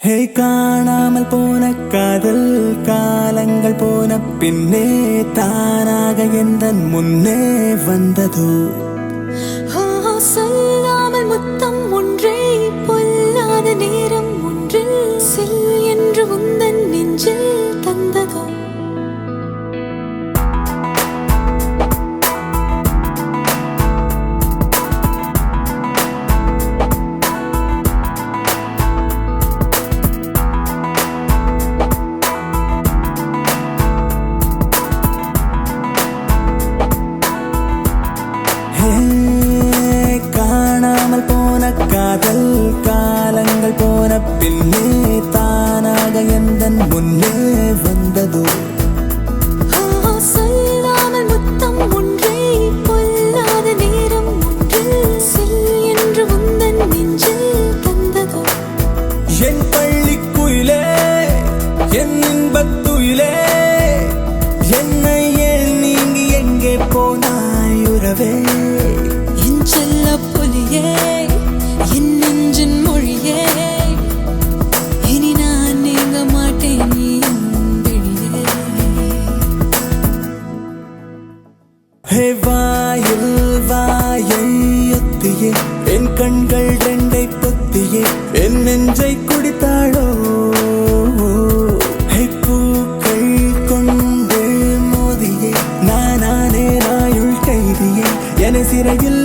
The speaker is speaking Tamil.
ஹே காணாமல் போன காதல் காலங்கள் போன பின்னே தானாக எந்தன் முன்னே வந்ததோ சொல்லாமல் முத்தம் ஒன்றே பொல்லாத நேரம் ஒன்றில் செல் என்று உந்தன் நெஞ்சில் தந்ததோ காணாமல் போன காதல் காலங்கள் போன பின்னே தானாக எந்தன் முன்னே வந்ததோ சொல்லாமல் முத்தம் ஒன்றே பொல்லாத நேரம் ஒன்றில் செல் என்று உந்தன் நெஞ்சில் தந்ததோ என் பள்ளிக்குயிலே என் இன்பத்துயிலே என்னை ஏன் நீங்கி எங்கே போனாய் உறவே செல்ல புலியே என் நெஞ்சின் மொழியே இனி நான் நீங்க மாட்டேன் நீ வெளியே ஹே வாயில் வாயை ஒத்தியே என் கண்கள் ரெண்டை பொத்தியே என் நெஞ்சை குடித்தாளோ ஹே பூக்கள் கொண்டு மோதியே நானே நாயுள் கைதியே என சிறையில்